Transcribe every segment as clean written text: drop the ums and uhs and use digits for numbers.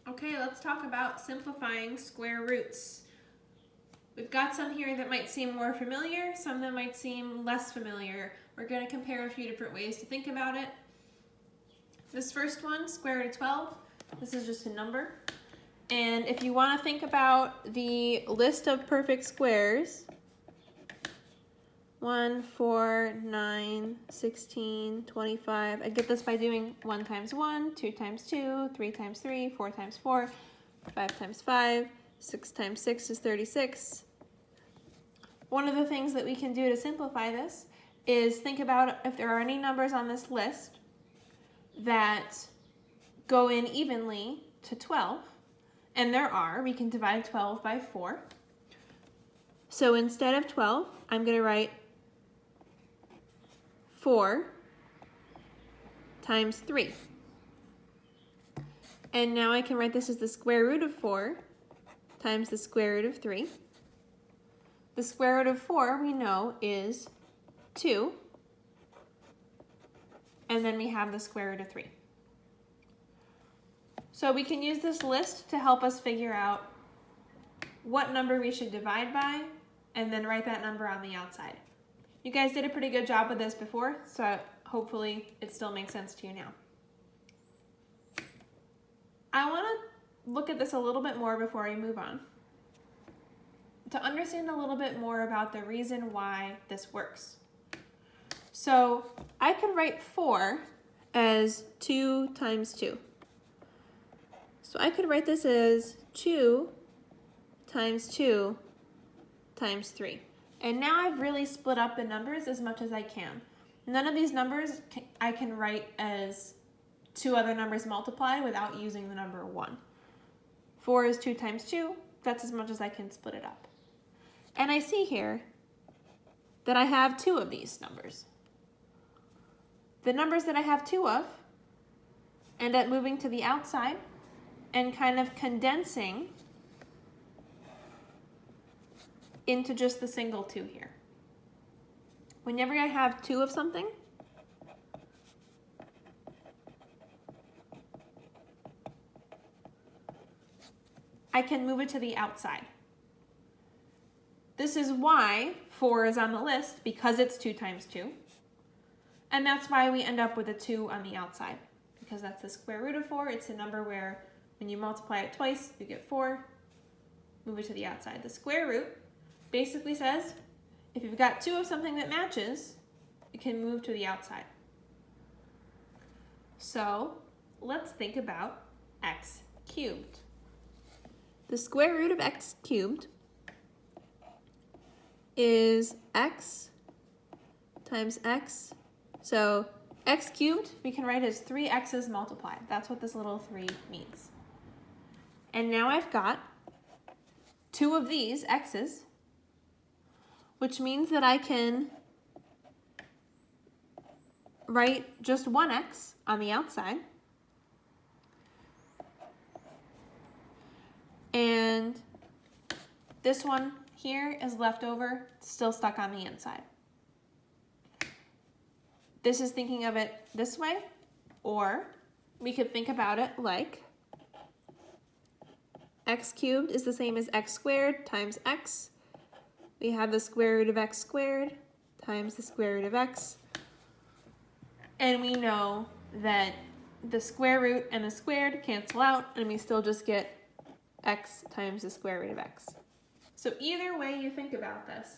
Okay, let's talk about simplifying square roots. We've got some here that might seem more familiar, some that might seem less familiar. We're going to compare a few different ways to think about it. This first one, square root of 12, this is just a number. And if you want to think about the list of perfect squares, 1, 4, 9, 16, 25. I get this by doing 1 times 1, 2 times 2, 3 times 3, 4 times 4, 5 times 5, 6 times 6 is 36. One of the things that we can do to simplify this is think about if there are any numbers on this list that go in evenly to 12, and there are, we can divide 12 by 4. So instead of 12, I'm going to write 4 times 3. And now I can write this as the square root of 4 times the square root of 3. The square root of 4 we know is 2. And then we have the square root of 3. So we can use this list to help us figure out what number we should divide by and then write that number on the outside. You guys did a pretty good job with this before, so hopefully it still makes sense to you now. I want to look at this a little bit more before I move on, to understand a little bit more about the reason why this works. So I could write 4 as 2 times 2. So I could write this as 2 times 2 times 3. And now I've really split up the numbers as much as I can. None of these numbers I can write as 2 other numbers multiplied without using the number 1. 4 is 2 times 2. That's as much as I can split it up. And I see here that I have 2 of these numbers. The numbers that I have 2 of end up moving to the outside and kind of condensing into just the single 2 here. Whenever I have 2 of something, I can move it to the outside. This is why 4 is on the list, because it's 2 times 2. And that's why we end up with a 2 on the outside, because that's the square root of 4. It's a number where when you multiply it twice, you get 4. Move it to the outside. The square root basically says if you've got 2 of something that matches, it can move to the outside. So let's think about x cubed. The square root of x cubed is x times x. So x cubed we can write as 3 x's multiplied. That's what this little 3 means. And now I've got 2 of these x's, which means that I can write just 1 x on the outside. And this one here is left over, still stuck on the inside. This is thinking of it this way, or we could think about it like x cubed is the same as x squared times x. We have the square root of x squared times the square root of x. And we know that the square root and the squared cancel out, and we still just get x times the square root of x. So either way you think about this,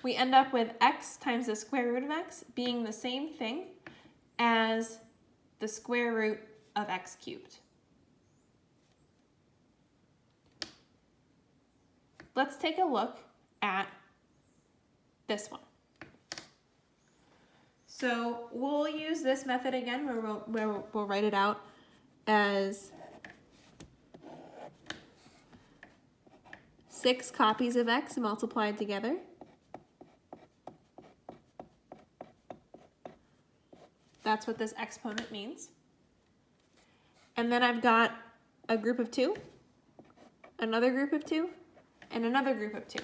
we end up with x times the square root of x being the same thing as the square root of x cubed. Let's take a look at this one. So we'll use this method again where we'll write it out as 6 copies of x multiplied together. That's what this exponent means. And then I've got a group of 2, another group of 2, and another group of 2.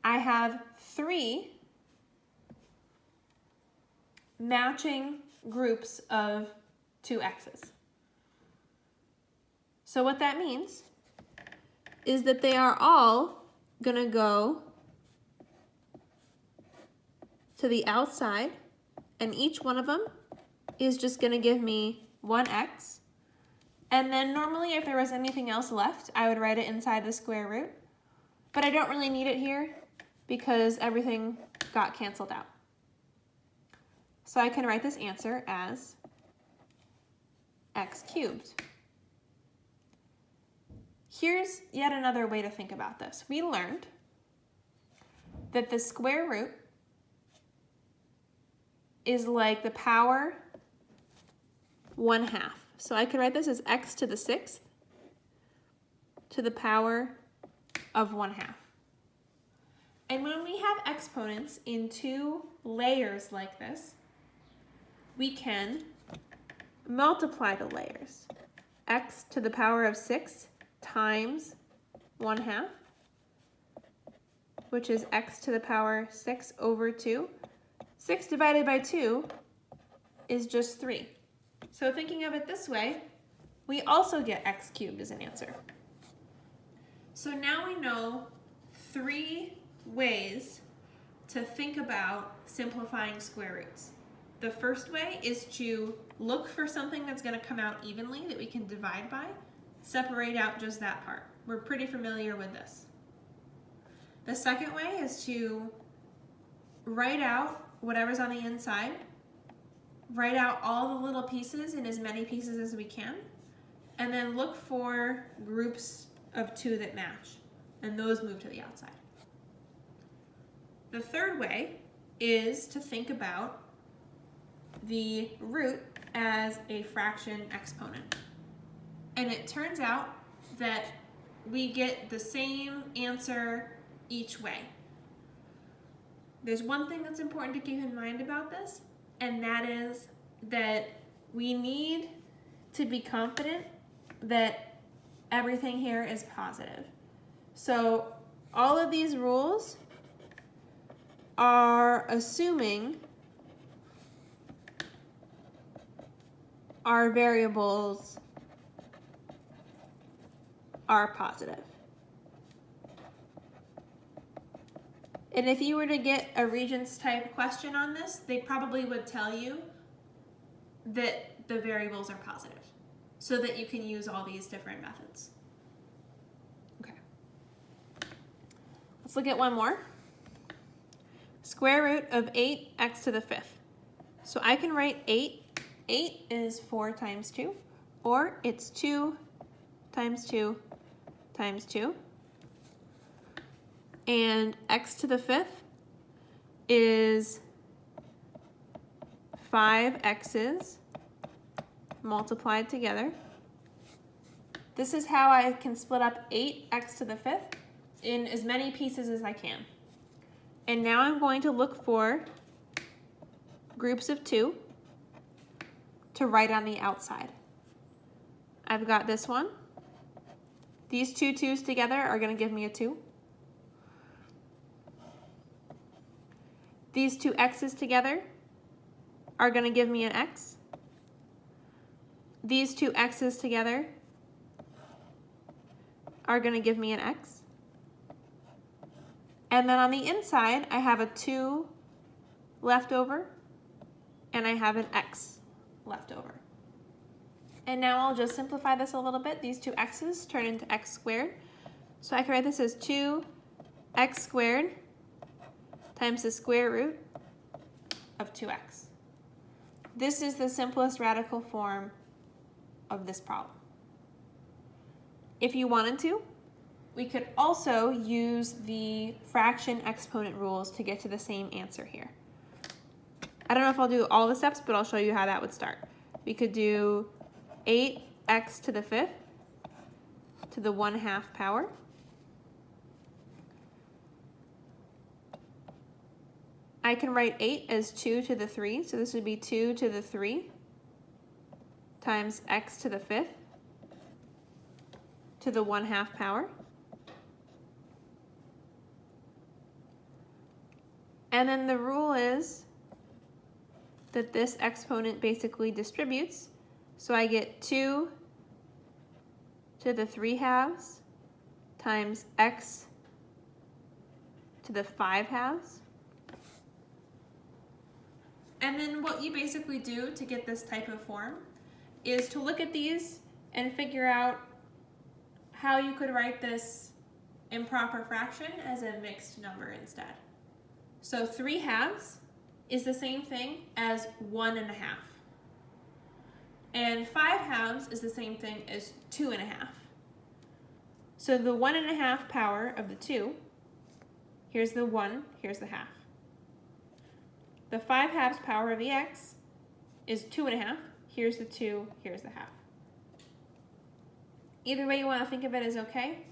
I have 3 matching groups of 2 x's. So what that means is that they are all gonna go to the outside, and each one of them is just gonna give me 1x. And then normally if there was anything else left, I would write it inside the square root, but I don't really need it here because everything got canceled out. So I can write this answer as x cubed. Here's yet another way to think about this. We learned that the square root is like the power 1/2. So I can write this as x to the 6th to the power of 1/2. And when we have exponents in two layers like this, we can multiply the layers. X to the power of 6 times 1/2, which is x to the power 6 over 2. 6 divided by 2 is just 3. So thinking of it this way, we also get x cubed as an answer. So now we know 3 ways to think about simplifying square roots. The first way is to look for something that's going to come out evenly that we can divide by, separate out just that part. We're pretty familiar with this. The second way is to write out whatever's on the inside, write out all the little pieces in as many pieces as we can, and then look for groups of 2 that match, and those move to the outside. The third way is to think about the root as a fraction exponent. And it turns out that we get the same answer each way. There's one thing that's important to keep in mind about this, and that is that we need to be confident that everything here is positive. So all of these rules are assuming our variables are positive. And if you were to get a Regents type question on this, they probably would tell you that the variables are positive so that you can use all these different methods. Okay. Let's look at one more. Square root of 8x to the 5th. So I can write 8. 8 is 4 times 2, or it's 2 times 2 times 2. And x to the 5th is 5 x's multiplied together. This is how I can split up 8x to the 5th in as many pieces as I can. And now I'm going to look for groups of 2 to write on the outside. I've got this one. These two 2's together are going to give me a 2. These two x's together are going to give me an x. These two x's together are going to give me an x. And then on the inside, I have a 2 left over, and I have an x left over. And now I'll just simplify this a little bit. These two x's turn into x squared. So I can write this as 2x squared times the square root of 2x. This is the simplest radical form of this problem. If you wanted to, we could also use the fraction exponent rules to get to the same answer here. I don't know if I'll do all the steps, but I'll show you how that would start. We could do 8x to the 5th to the 1/2 power. I can write 8 as 2 to the 3, so this would be 2 to the 3 times x to the 5th to the 1/2 power. And then the rule is that this exponent basically distributes, so I get 2 to the 3/2 times x to the 5/2. And then what you basically do to get this type of form is to look at these and figure out how you could write this improper fraction as a mixed number instead. So 3/2 is the same thing as 1/2. And 5/2 is the same thing as 2/2. So the 1/2 power of the 2, here's the 1, here's the half. The 5/2 power of the x is 2/2, here's the 2, here's the half. Either way you want to think of it is okay.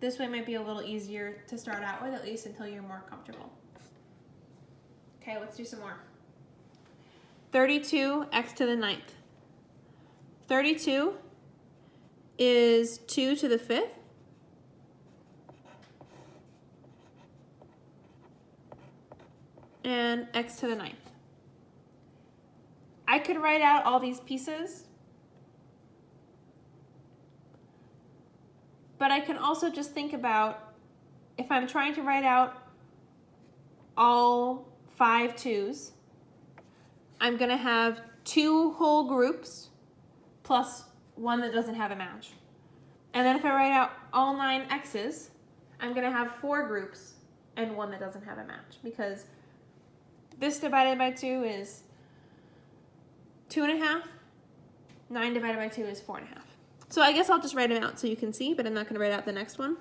This way might be a little easier to start out with, at least until you're more comfortable. Okay, let's do some more. 32x to the 9th. 32 is 2 to the 5th. And x to the 9th. I could write out all these pieces, but I can also just think about if I'm trying to write out all 5 2's, I'm going to have 2 whole groups plus 1 that doesn't have a match. And then if I write out all 9 x's, I'm going to have 4 groups and 1 that doesn't have a match, because this divided by 2 is 2.5. 9 divided by 2 is 4.5. So I guess I'll just write them out so you can see, but I'm not going to write out the next one.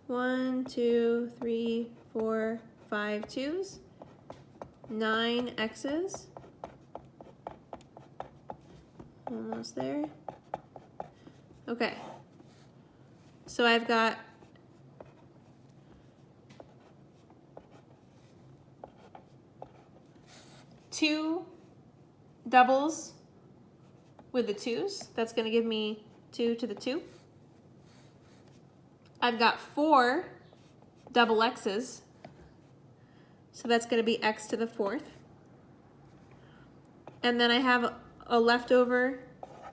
1, 2, 3, 4, 5 2's. 9 x's. Almost there. Okay. So I've got two doubles with the 2's. That's going to give me 2 to the 2. I've got 4 double x's. So that's going to be x to the 4th. And then I have a leftover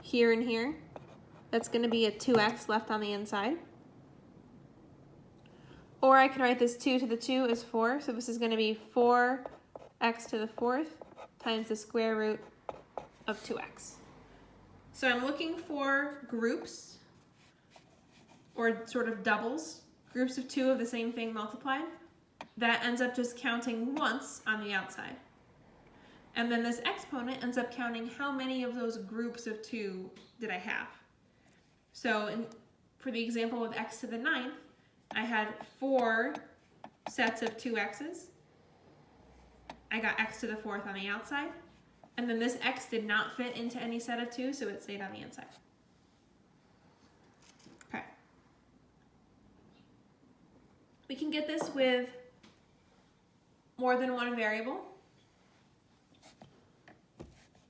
here and here. That's going to be a 2x left on the inside. Or I can write this 2 to the 2 as 4. So this is going to be 4x to the 4th times the square root of 2x. So I'm looking for groups, or sort of doubles, groups of 2 of the same thing multiplied. That ends up just counting once on the outside. And then this exponent ends up counting how many of those groups of 2 did I have. So for the example with x to the 9th, I had 4 sets of 2x's. I got x to the 4th on the outside. And then this x did not fit into any set of 2, so it stayed on the inside. Okay. We can get this with more than one variable.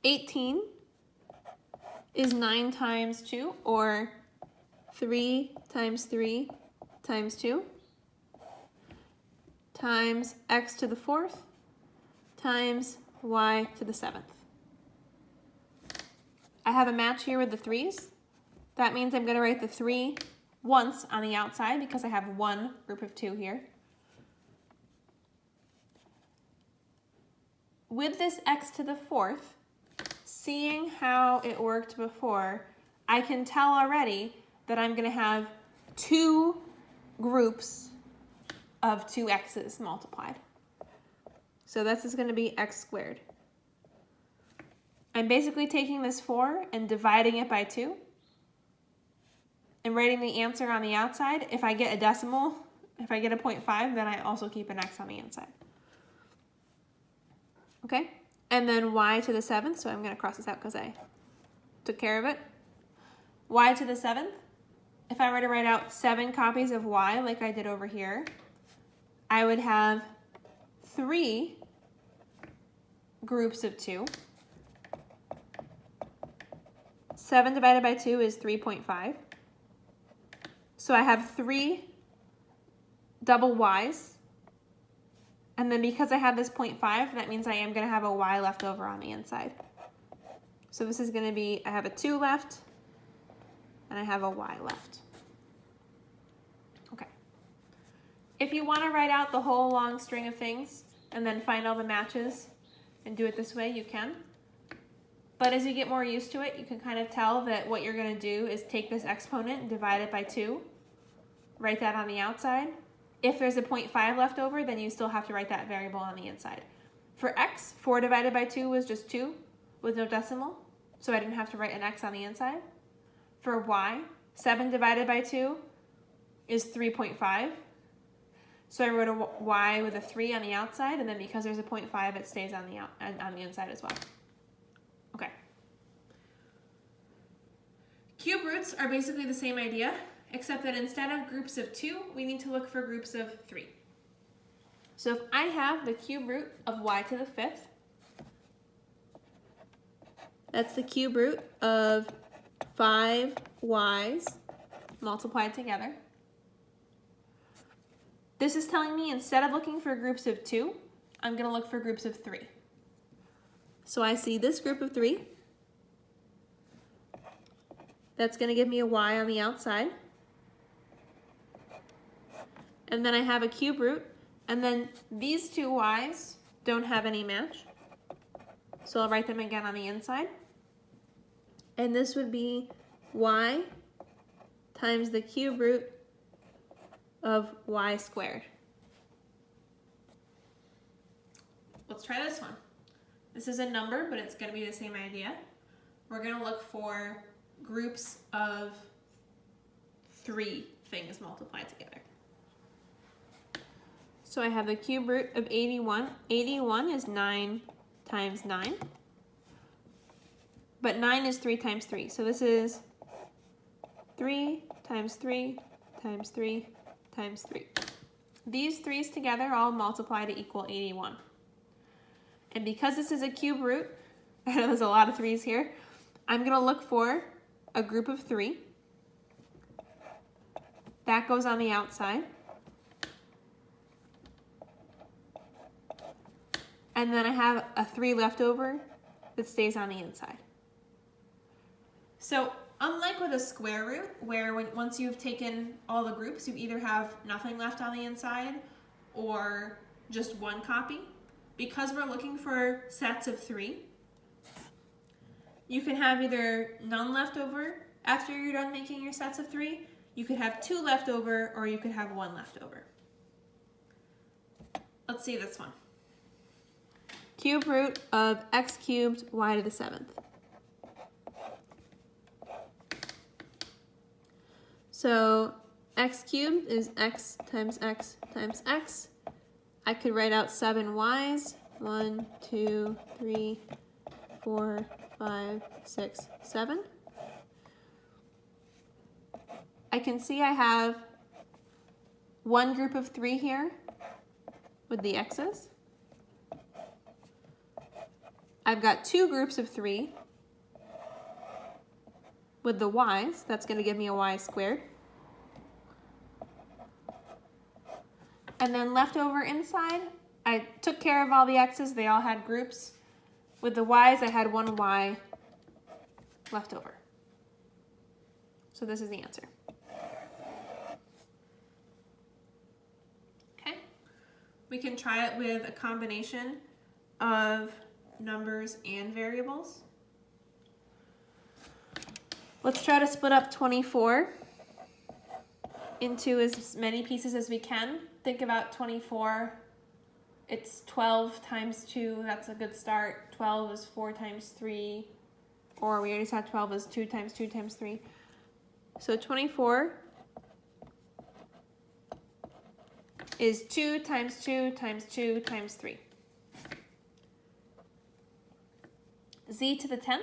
18 is 9 times 2, or 3 times 3 times 2, times x to the 4th times y to the 7th. I have a match here with the 3's. That means I'm going to write the 3 once on the outside because I have one group of 2 here. With this x to the 4th, seeing how it worked before, I can tell already that I'm going to have 2 groups of 2x's multiplied. So this is going to be x squared. I'm basically taking this 4 and dividing it by 2 and writing the answer on the outside. If I get a decimal, if I get a 0.5, then I also keep an x on the inside. Okay? And then y to the 7th, so I'm going to cross this out because I took care of it. Y to the 7th, if I were to write out 7 copies of y like I did over here, I would have 3 groups of 2. 7 divided by 2 is 3.5. So I have 3 double y's. And then because I have this 0.5, that means I am going to have a y left over on the inside. So this is going to be, I have a 2 left, and I have a y left. Okay. If you want to write out the whole long string of things and then find all the matches and do it this way, you can. But as you get more used to it, you can kind of tell that what you're going to do is take this exponent and divide it by 2. Write that on the outside. If there's a 0.5 left over, then you still have to write that variable on the inside. For x, 4 divided by 2 was just 2 with no decimal, so I didn't have to write an x on the inside. For y, 7 divided by 2 is 3.5. So I wrote a y with a 3 on the outside, and then because there's a 0.5, it stays on the inside as well. Okay. Cube roots are basically the same idea, except that instead of groups of 2, we need to look for groups of 3. So if I have the cube root of y to the 5th, that's the cube root of 5 y's multiplied together. This is telling me instead of looking for groups of 2, I'm going to look for groups of 3. So I see this group of 3. That's going to give me a y on the outside. And then I have a cube root. And then these 2 y's don't have any match. So I'll write them again on the inside. And this would be y times the cube root of y squared. Let's try this one. This is a number, but it's going to be the same idea. We're going to look for groups of 3 things multiplied together. So I have the cube root of 81. 81 is 9 times 9. But 9 is 3 times 3. So this is 3 times 3 times 3 times 3. These 3's together all multiply to equal 81. And because this is a cube root, I know there's a lot of 3's here, I'm going to look for a group of 3. That goes on the outside. And then I have a 3 left over that stays on the inside. So unlike with a square root, where once you've taken all the groups, you either have nothing left on the inside or just one copy, because we're looking for sets of 3, you can have either none left over after you're done making your sets of 3, you could have 2 left over, or you could have 1 left over. Let's see this one. Cube root of x cubed y to the 7th. So x cubed is x times x times x. I could write out 7 y's. 1, 2, 3, 4, 5, 6, 7. I can see I have one group of 3 here with the x's. I've got 2 groups of 3 with the y's. That's going to give me a y squared. And then left over inside, I took care of all the x's. They all had groups. With the y's, I had 1 y left over. So this is the answer. Okay. We can try it with a combination of numbers and variables. Let's try to split up 24 into as many pieces as we can. Think about 24. It's 12 times 2. That's a good start. 12 is 4 times 3. Or we already saw 12 is 2 times 2 times 3. So 24 is 2 times 2 times 2 times 3. Z to the 10th.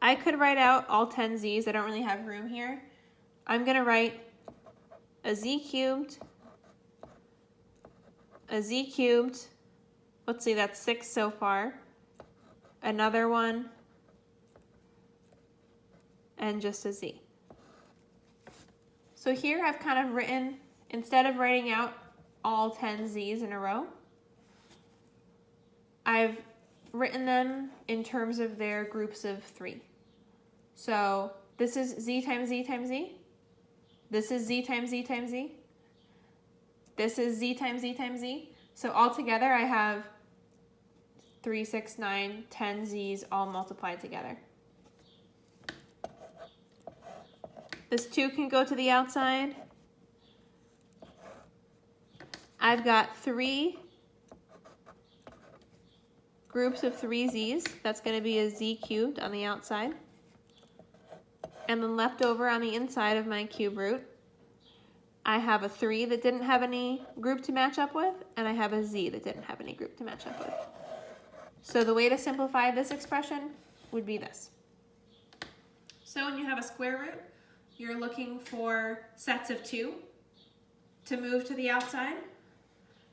I could write out all 10 z's. I don't really have room here. I'm going to write a z cubed, a z cubed. Let's see, that's 6 so far. Another one, and just a z. So here I've kind of written, instead of writing out all 10 z's in a row, I've written them in terms of their groups of 3. So this is z times z times z. This is z times z times z. This is z times z times z. So altogether I have 3, 6, 9, 10 z's all multiplied together. This 2 can go to the outside. I've got 3 groups of 3 z's. That's going to be a z cubed on the outside. And then left over on the inside of my cube root, I have a 3 that didn't have any group to match up with, and I have a z that didn't have any group to match up with. So the way to simplify this expression would be this. So when you have a square root, you're looking for sets of 2 to move to the outside.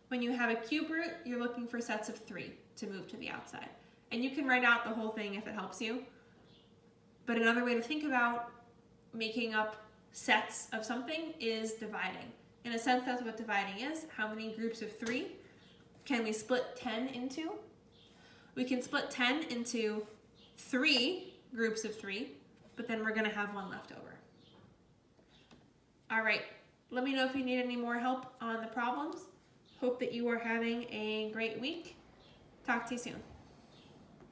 When you have a cube root, you're looking for sets of 3 to move to the outside. And you can write out the whole thing if it helps you. But another way to think about making up sets of something is dividing. In a sense, that's what dividing is. How many groups of 3 can we split 10 into? We can split 10 into 3 groups of 3, but then we're going to have 1 left over. All right, let me know if you need any more help on the problems. Hope that you are having a great week. Talk to you soon.